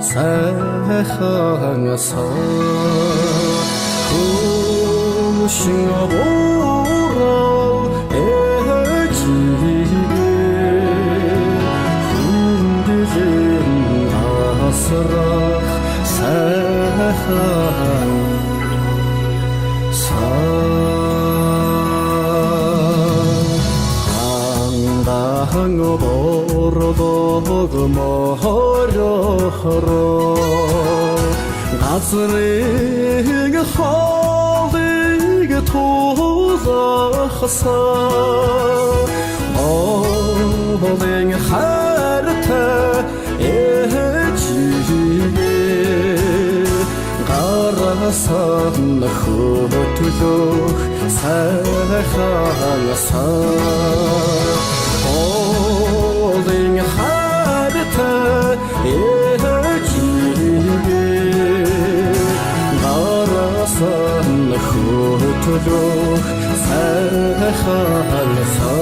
сайханаса хүшингороо ээжигэ хүндэжин асрах сайхан хангобордог мохорохоро газрыг холыг тузахса олын харта ээжигэ гарасан хөтлөх сайханаса олын харта ээжигэ гарасан хөтлөх сайханаса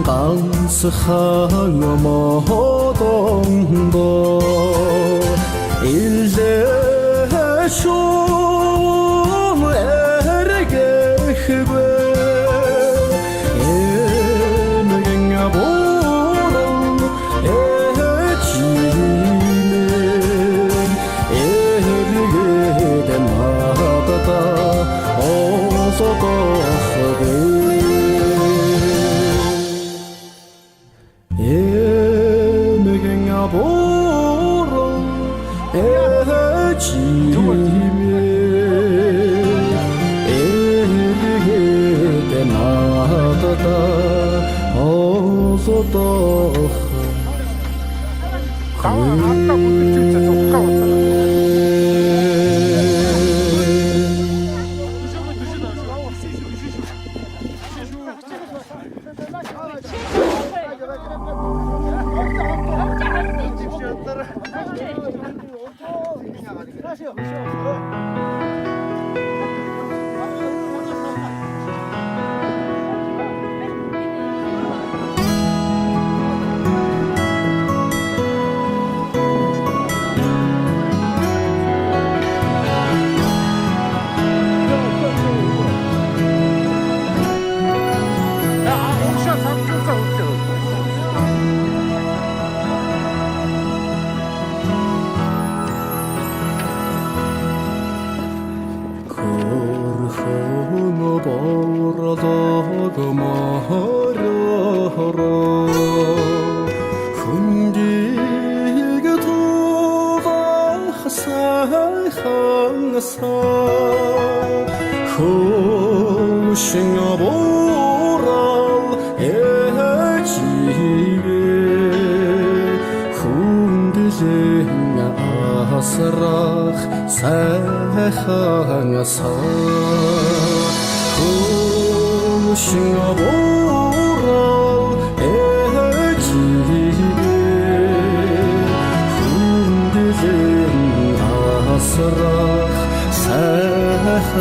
ганцхан модондоо илээ шум эргэхвэ эмгэн аборон эчимэн эргэдэн хатата осотохгэ 보러 애지메 애리게 때마다 어서도 보러도 머러러 훈디게 도가사항사 후싱어보라 애지게 훈디제냐 아스락 사항사 싱어보라 애지게 훈디진 아스락 사한사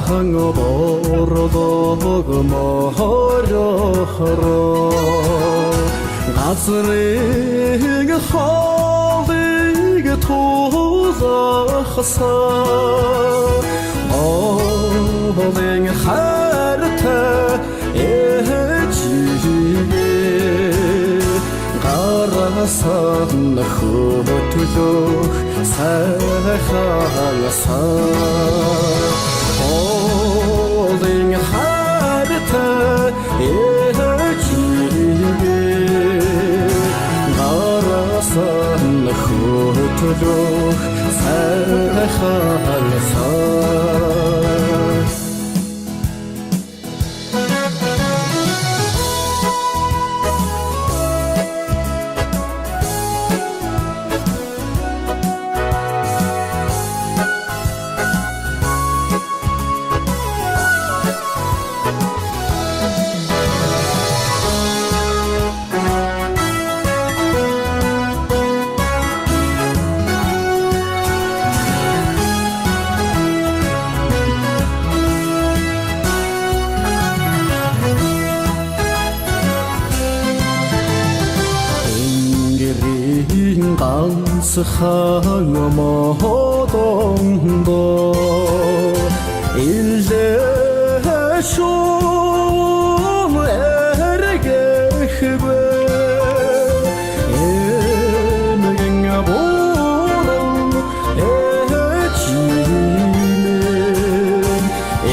항어보러도 머러러 газрыг холыг тузахса олын харта ээжигэ гарасан хөтлөх сайханаса олын харта ээжигэ төлөх сайхалсаа ганцхан модондоо илээ шум эргэхвэ эмгэн аборон эчимэн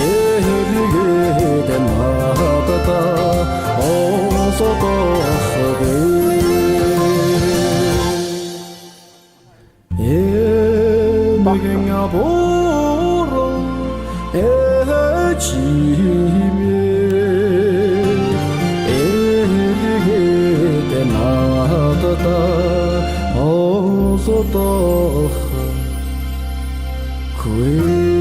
эргэдэн хатата осодохвэ Emgänga boron echime ergete natata osotoch kwe